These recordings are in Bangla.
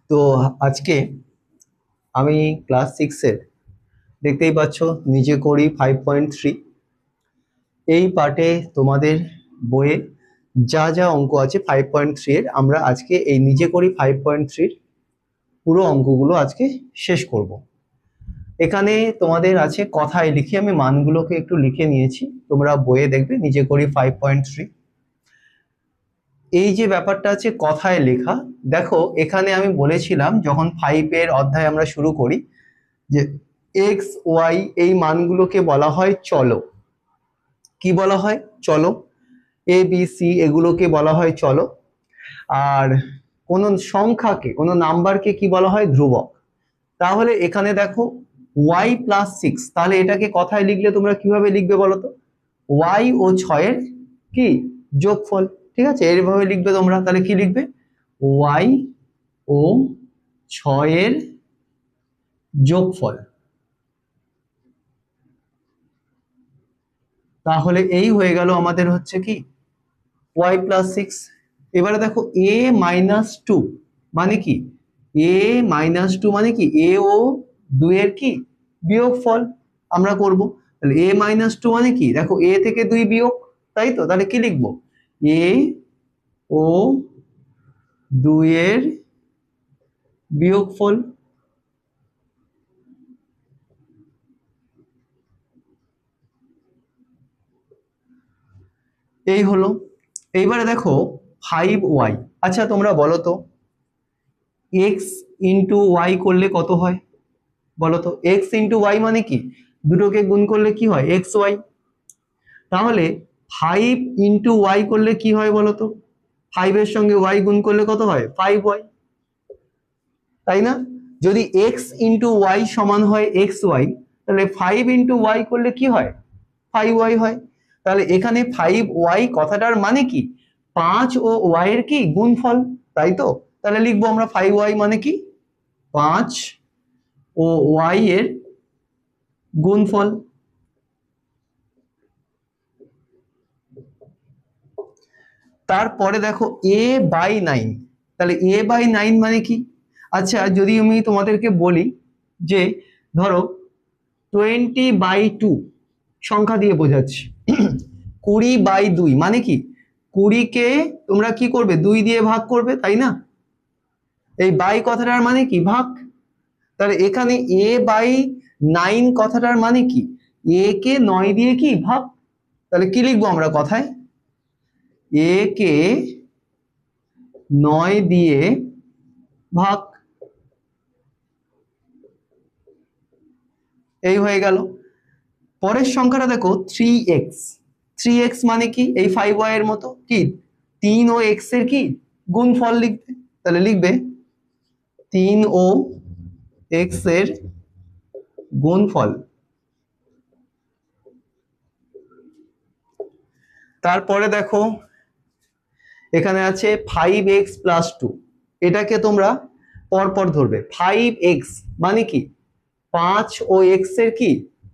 তো আজকে আমি ক্লাস 6-এর দেখতেই পাচ্ছ নিজে করি 5.3 এই পার্টে তোমাদের বইয়ে যা যা অঙ্ক আছে 5.3 এর আমরা আজকে এই নিজে করি 5.3 পুরো অঙ্কগুলো আজকে শেষ করব। এখানে তোমাদের আছে কথায় লিখি, আমি মানগুলোকে একটু লিখে নিয়েছি, তোমরা বইয়ে দেখবে নিজে করি 5.3। এই যে ব্যাপারটা আছে কথায় লেখা, দেখো এখানে আমি বলেছিলাম যখন 5 এর অধ্যায় আমরা শুরু করি যে এক্স ওয়াই এই মানগুলোকে বলা হয় চলো। কি বলা হয়? চলো। এ বি সি এগুলোকে বলা হয় চলো। আর কোন সংখ্যাকে, কোন নাম্বারকে কি বলা হয়? ধ্রুবক। তাহলে এখানে দেখো y+6, তাহলে এটাকে কথায় লিখলে তোমরা কিভাবে লিখবে বলো তো? y ও 6-এর কি যোগফল। ঠিক আছে, এইভাবে লিখবে তোমরা। তাহলে কি লিখবে? y ও 6-এর যোগফল। তাহলে এই হয়ে গেল আমাদের হচ্ছে কি y+6। এবারে দেখো a-2 মানে কি? a-2 মানে কি? a ও 2 এর কি বিয়োগফল আমরা করব। তাহলে a-2 মানে কি? দেখো a থেকে 2 বিয়োগ, তাই তো? তাহলে কি লিখবো? a ও 2 এর বিয়োগফল। এই হলো। এইবারে দেখো 5y। আচ্ছা তোমরা বলো তো x ইন্টু ওয়াই করলে কত হয় বলো তো? x ইন্টু ওয়াই মানে কি? দুটোকে গুণ করলে কি হয়? X Y. তাহলে 5 ইন্টু ওয়াই করলে কি হয় বলো তো? 5 এর সঙ্গে ওয়াই গুণ করলে কত হয়? 5y, তাই না? যদি x ইন্টু ওয়াই সমান হয় এক্স ওয়াই, তাহলে 5 ইন্টু ওয়াই করলে কি হয়? 5y হয়। তাহলে এখানে 5y কথাটার মানে কি? 5 ও y এর কি গুণফল, তাই তো? তাহলে লিখবো আমরা 5y মানে কি? 5 ও y এর গুণফল। তারপরে দেখো a/9, তাহলে a/9 মানে কি? আচ্ছা যদি আমি তোমাদেরকে বলি যে ধরো 20/2 সংখ্যা দিয়ে বোঝাচ্ছি 20/2 মানে কি? 20-কে তোমরা কি করবে? 2 দিয়ে ভাগ করবে, তাই না? এই বাই কথাটার মানে কি? ভাগ। তাহলে এখানে a/9 কথাটার মানে কি? a কে 9 দিয়ে কি ভাগ। তাহলে কি লিখবো আমরা কথায়? a কে 9 দিয়ে ভাগ। এই হয়ে গেল। পরের সংখ্যাটা দেখো 3x। 3x মানে কি? এই 5y এর মতো কি 3 ও x এর কি গুণফল লিখবে। তাহলে লিখবে 3 ও x এর গুণফল। তারপরে দেখো এখানে আছে 5x+2, এটাকে তোমরা পরপর ধরবে। 5x মানে কি? 5 ও x এর কি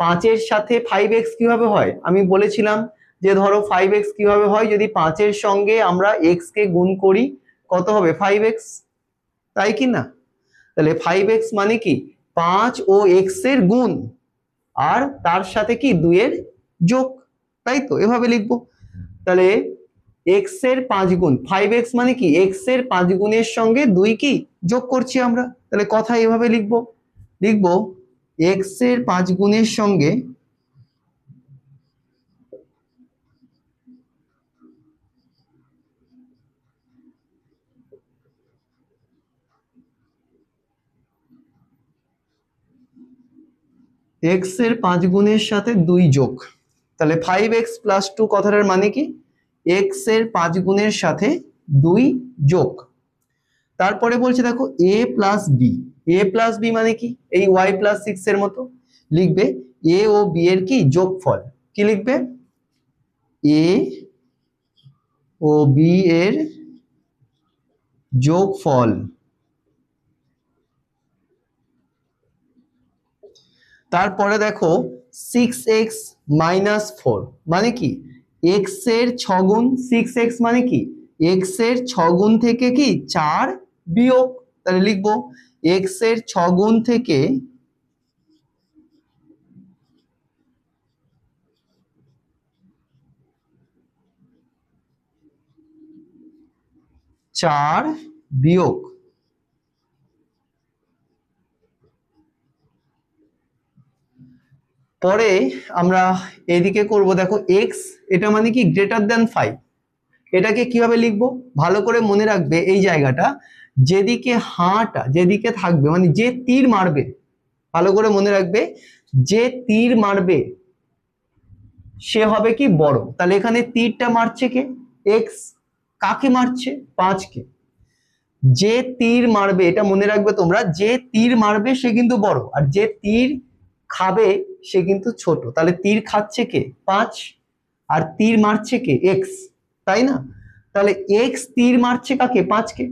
5 এর সাথে 5x কিভাবে হয় আমি বলেছিলাম যে ধরো 5x কিভাবে হয়, যদি 5 এর সঙ্গে আমরা x কে গুণ করি কত হবে? 5x, তাই কি না? তাহলে 5x মানে কি? 5 ও x এর গুণ আর তার সাথে কি 2 এর যোগ, তাই তো? এভাবে লিখবো। তাহলে x এর 5 গুণ 5x মানে কি? x এর 5 গুণের সঙ্গে 2 কি যোগ করছি আমরা। তাহলে কথা এভাবে লিখবো। লিখবো x এর 5 গুণের সঙ্গে x এর 5 গুণের সাথে 2 যোগ। তাহলে 5x+2 কথাটার মানে কি? x এর 5 গুণের সাথে 2 যোগ। তারপরে বলছে দেখো a+b। a+b মানে কি? এই y+6 এর মতো লিখবে a ও b এর কি যোগফল। কি লিখবে? a ও b এর যোগফল। তারপরে দেখো 6x-4 মানে কি? x এর 6 গুণ। 6x মানে কি? x এর 6 গুণ থেকে কি 4 বিয়োগ। তাহলে লিখবো এক্স এর 6 গুণ থেকে 4 বিয়োগ পরে আমরা এদিকে করব, দেখো এক্স এটা মানে কি গ্রেটার দ্যান 5। এটাকে কিভাবে লিখবো ভালো করে মনে রাখবে, এই জায়গাটা যেদিকে হাঁটা যেদিকে থাকবে মানে যে তীর মারবে, ভালো করে মনে রাখবে, যে তীর মারবে সে হবে কি বড়। তাহলে এখানে তীরটা মারছে কে? এক্স। কাকে মারছে? 5 কে। যে তীর মারবে, এটা মনে রাখবে তোমরা, যে তীর মারবে সে কিন্তু বড়, আর যে তীর খাবে সে কিন্তু ছোট। তাহলে তীর খাচ্ছে কে? 5, আর তীর মারছে কে? এক্স, তাই না? তাহলে এক্স তীর মারছে কাকে? 5 কে।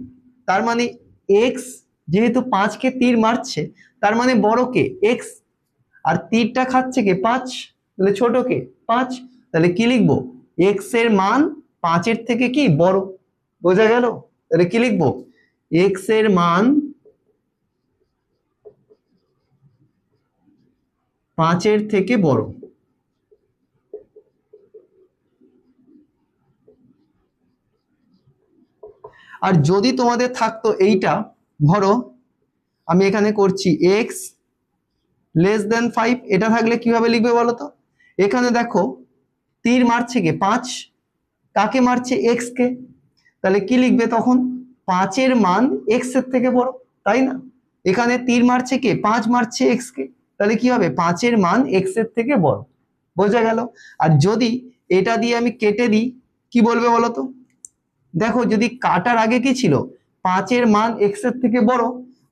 তার মানে এক্স যেহেতু 5 কে তীর মারছে, তার মানে বড় কে? এক্স। আর তীরটা খাচ্ছে কে? 5, তাহলে ছোট কে? 5। তাহলে কি লিখবো? এক্স এর মান 5 এর থেকে কি বড়। বোঝা গেল? তাহলে কি লিখবো? এক্স এর মান 5 এর থেকে বড়। আর যদি তোমাদের থাকতো এইটা, ধরো আমি এখানে করছি এক্স লেস দেন 5, এটা থাকলে কিভাবে লিখবে বলো তো? এখানে দেখো তীর মারছে কে? 5। কাকে মারছে? এক্স কে। তাহলে কি লিখবে তখন? 5 এর মান এক্স এর থেকে বড়, তাই না? এখানে তীর মারছে কে? 5 মারছে এক্স কে। তাহলে কি হবে? 5 এর মান এক্স এর থেকে বড়। বোঝা গেল? আর যদি এটা দিয়ে আমি কেটে দিই, কি বলবে বলো তো? দেখো যদি কাটার আগে কি ছিল? 5 এর মান এক্স এর থেকে বড়,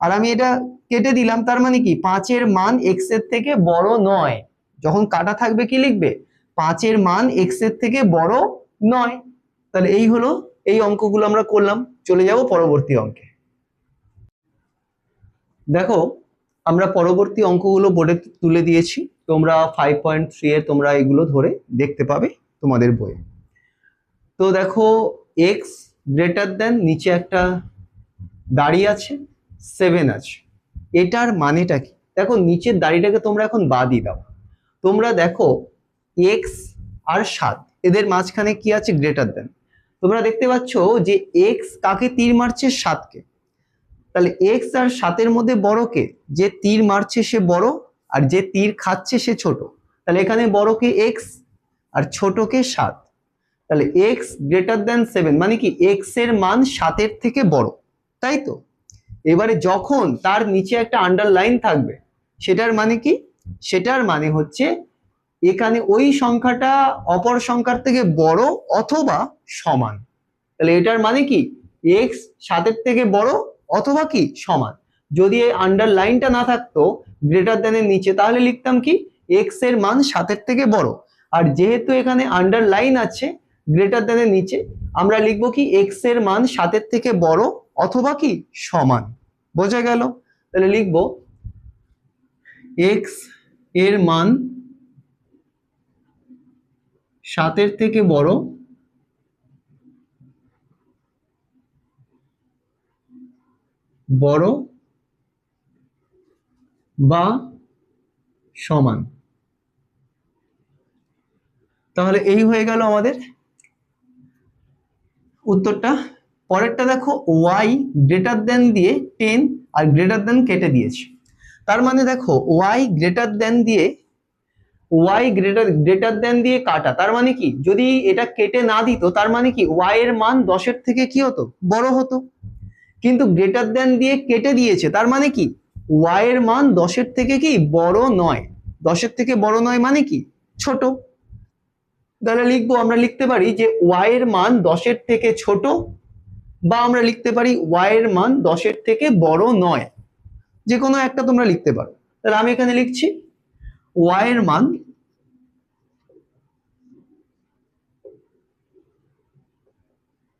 আর আমি এটা কেটে দিলাম, তার মানে কি 5 এর মান এক্স এর থেকে বড় নয়। যখন কাটা থাকবে কি লিখবে? 5 এর মান এক্স এর থেকে বড় নয়। তাহলে এই হলো, এই অঙ্কগুলো আমরা করলাম। চলে যাব পরবর্তী অঙ্কে। দেখো আমরা পরবর্তী অঙ্কগুলো বোর্ডে তুলে দিয়েছি, তোমরা 5.3 এ তোমরা এগুলো ধরে দেখতে পাবে তোমাদের বইয়ে। তো দেখো এক্স গ্রেটার দেন, নিচে একটা দাঁড়িয়ে আছে, 7 আছে। এটার মানেটা কি? দেখো নিচের দাড়িটাকে তোমরা এখন বাদই দাও। তোমরা দেখো এক্স আর 7 এদের মাঝখানে কি আছে? Greater than. তোমরা দেখতে পাচ্ছ যে এক্স কাকে তীর মারছে? 7 কে। তাহলে এক্স আর 7 এর মধ্যে বড় কে? যে তীর মারছে সে বড়, আর যে তীর খাচ্ছে সে ছোট। তাহলে এখানে বড় কে? এক্স, আর ছোট কে? 7। তাহলে এক্স গ্রেটার দেন 7 মানে কি এক্স এর মান 7 এর থেকে বড়, তাই তো? এবারে যখন তার নিচে একটা আন্ডারলাইন থাকবে, সেটার মানে কি? সেটার মানে হচ্ছে এখানে ওই সংখ্যাটা অপর সংখ্যার থেকে বড় অথবা সমান। তাহলে এটার মানে কি? এক্স 7 এর থেকে বড় অথবা কি সমান। যদি এই আন্ডারলাইনটা না থাকতো গ্রেটার দ্যানের নিচে, তাহলে লিখতাম কি? এক্স এর মান 7 এর থেকে বড়। আর যেহেতু এখানে আন্ডারলাইন আছে গ্রেটার দ্যানের নিচে, আমরা লিখবো কি? এক্স এর মান 7 এর থেকে বড় অথবা কি সমান। বোঝা গেল? তাহলে লিখবো এক্স এর মান 7 এর থেকে বড় বড় বা সমান। তাহলে এই হয়ে গেল আমাদের উত্তরটা। পরেরটা দেখো ওয়াই গ্রেটার দেন দিয়ে 10 আর গ্রেটার দেন কেটে দিয়েছে। তার মানে দেখো ওয়াই গ্রেটার দেন দিয়ে, ওয়াই গ্রেটার দেন দিয়ে কাটা, তার মানে কি? যদি এটা কেটে না দিত তার মানে কি ওয়াই এর মান 10 এর থেকে কি হতো? বড় হতো। কিন্তু গ্রেটার দেন দিয়ে কেটে দিয়েছে, তার মানে কি ওয়াই এর মান 10 এর থেকে কি বড় নয়। 10 এর থেকে বড় নয় মানে কি? ছোট। তাহলে লিখবো, আমরা লিখতে পারি যে ওয়াই এর মান 10 এর থেকে ছোট, বা আমরা লিখতে পারি ওয়াই এর মান 10 এর থেকে বড় নয়। যে কোনো একটা তোমরা লিখতে পারো। তাহলে আমি এখানে লিখছি ওয়াই এর মান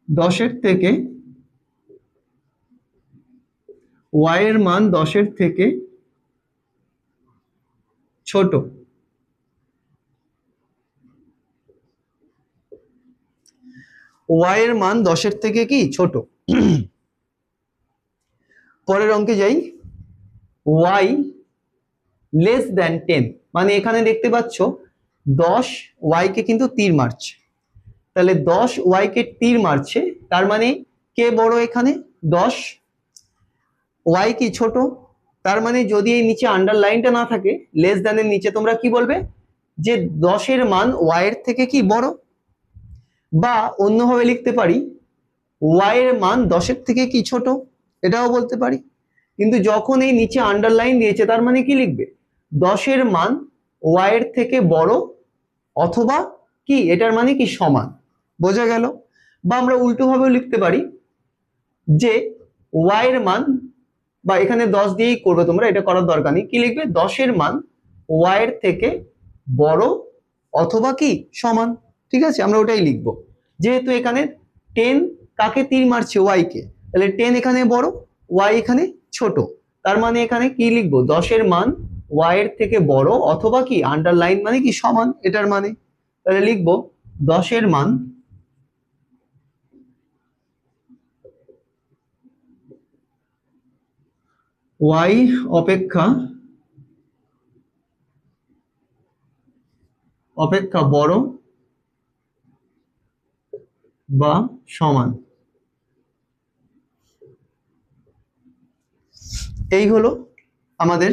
10 এর থেকে, ওয়াই এর মান 10 এর থেকে ছোট। ওয়াই এর মান 10 এর থেকে কি ছোট। পরের অঙ্কে যাই। y লেস দ্যান 10, মানে এখানে দেখতে পাচ্ছ 10 y কে কিন্তু তীর মারছে, তাহলে 10 y কে তীর মারছে, তার মানে কে বড় এখানে? 10, y কি ছোট, তার মানে যদি এই নিচে আন্ডারলাইনটা না থাকে, লেস দ্যানের নিচে তোমরা কি বলবে? যে 10 এর মান y এর থেকে কি বড়, বা অন্যভাবে লিখতে পারি y এর মান 10 এর থেকে কি ছোট, এটাও বলতে পারি। কিন্তু যখন এই নিচে আন্ডারলাইন দিয়েছে, তার মানে কি লিখবে? 10 এর মান y এর থেকে বড় অথবা কি, এটার মানে কি সমান, বোঝা গেল? বা আমরা উল্টো ভাবেও লিখতে পারি যে y এর মান, বা এখানে 10 দিয়েই করবে তোমরা, এটা করার দরকার নেই, কি লিখবে? 10 এর মান y এর থেকে বড় অথবা কি সমান, ঠিক আছে, আমরা ওটাই লিখবো। যেহেতু এখানে 10 কাকে তীর মারছে? y কে, তাহলে 10 এখানে বড়, y এখানে ছোট, তার মানে এখানে কি লিখবো? 10 এর মান y এর থেকে বড় অথবা কি আন্ডারলাইন মানে কি সমান, এটার মানে, তাহলে লিখবো 10 এর মান y অপেক্ষা বড় বা সমান। এই হলো আমাদের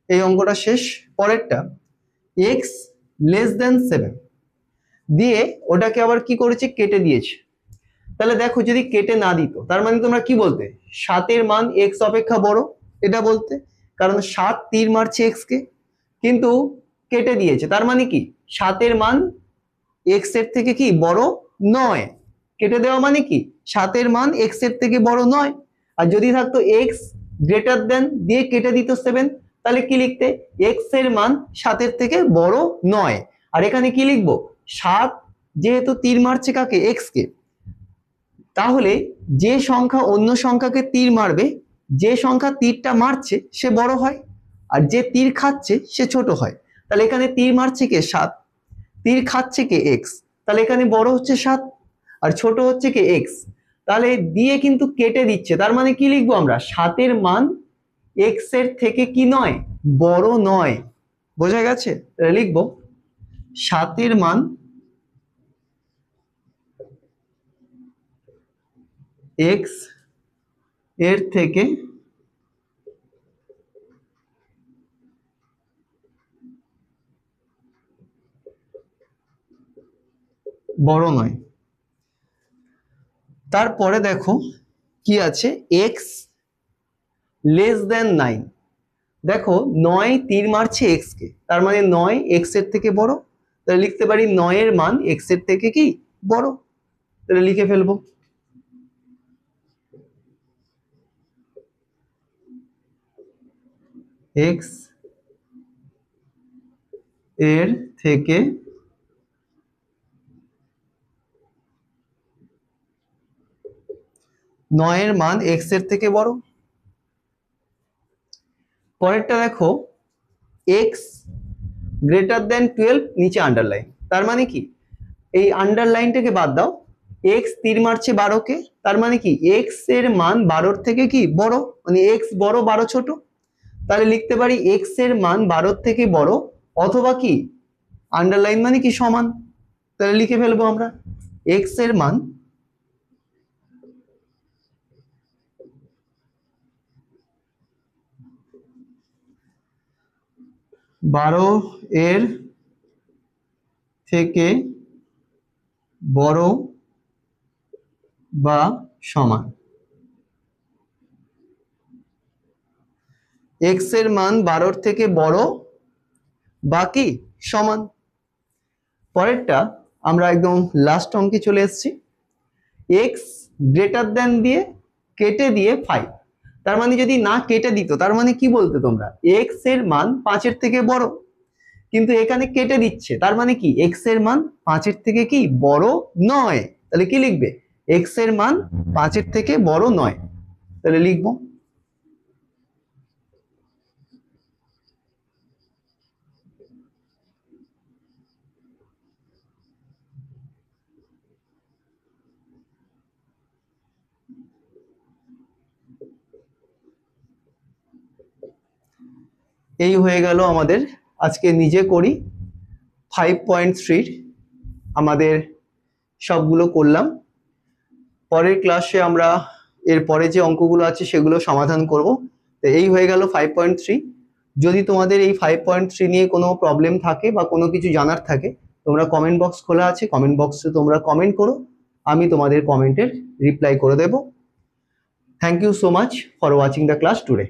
এই অঙ্কটা শেষ। পরেরটা x লেস দেন 7 দিয়ে ওটাকে আবার কি করেছে? কেটে দিয়েছে। তাহলে দেখো যদি কেটে না দিত, তার মানে তোমরা কি বলতে? 7 এর মান x অপেক্ষা বড়, এটা বলতে, কারণ 7 তীর মারছে x কে, কিন্তু কেটে দিয়েছে, তার মানে কি 7 এর মান x এর থেকে কি বড় নয়, কেটে দেওয়া মানে কি 7 এর মান x এর থেকে বড় নয়। আর যদি থাকতো x গ্রেটার দেন দিয়ে কেটে দিত 7, তাহলে কি লিখতে? x এর মান 7 এর থেকে বড় নয়। আর এখানে কি লিখবো? 7 যেহেতু তীর মারছে কাকে? x কে, তাহলে যে সংখ্যা অন্য সংখ্যাকে তীর মারবে, যে সংখ্যা তীরটা মারছে সে বড় হয়, আর যে তীর খাচ্ছে সে ছোট হয়। তাহলে এখানে তীর মারছে কে? 7, তীর খাচ্ছে কে? x, তাহলে এখানে বড় হচ্ছে 7 আর ছোট হচ্ছে কে? x, তাহলে দিয়ে কিন্তু কেটে দিচ্ছে, তার মানে কি লিখবো আমরা? 7 এর মান x এর থেকে কি নয়? বড় নয়, বোঝা গেছে? তাহলে লিখবো 7 এর মান x এর থেকে বড় নয়। তারপরে দেখো কি আছে? x লেস দেন 9, দেখো 9 তীর মারছে x কে, তার মানে 9 x এর থেকে বড়, তাহলে লিখতে পারি 9 এর মান x এর থেকে কি বড়, তাহলে লিখে ফেলবো x এর থেকে 9 এর মান x এর থেকে বড়। পরেরটা দেখো x গ্রেটার দেন 12 নিচে আন্ডারলাইন, তার মানে কি এই আন্ডারলাইনটাকে বাদ দাও, x তীর মারছে 12 কে, তার মানে কি x এর মান 12 এর থেকে কি বড়, মানে x বড় 12 ছোট, তাহলে লিখতে পারি x এর মান 12 এর থেকে বড় অথবা কি আন্ডারলাইন মানে কি সমান, তাহলে লিখে ফেলবো আমরা x এর মান 12 এর থেকে বড় বা সমান। x এর মান 12 এর থেকে বড় বা কি সমান। পরেরটা আমরা একদম লাস্ট অঙ্কে চলে এসেছি। x গ্রেটার দেন দিয়ে কেটে দিয়ে 5, তার মানে যদি না কেটে দিত, তার মানে কি বলতে তোমরা? x এর মান 5 এর থেকে বড়, কিন্তু এখানে কেটে দিচ্ছে, তার মানে কি x এর মান 5 এর থেকে কি বড় নয়, তাহলে কি লিখবে? x এর মান 5 এর থেকে বড় নয়, তাহলে লিখবো এই হয়ে গেল আমাদের আজকে নিজে করি 5.3 আমাদের সবগুলো করলাম। পরের ক্লাসে আমরা এর পরে যে অঙ্কগুলো আছে সেগুলো সমাধান করব। তো এই হয়ে গেল 5.3। যদি তোমাদের এই 5.3 নিয়ে কোনো প্রবলেম থাকে বা কোনো কিছু জানার থাকে, তোমরা কমেন্ট বক্স খোলা আছে, কমেন্ট বক্সে তোমরা কমেন্ট করো, আমি তোমাদের কমেন্টের রিপ্লাই করে দেব। Thank you so much for watching the class today.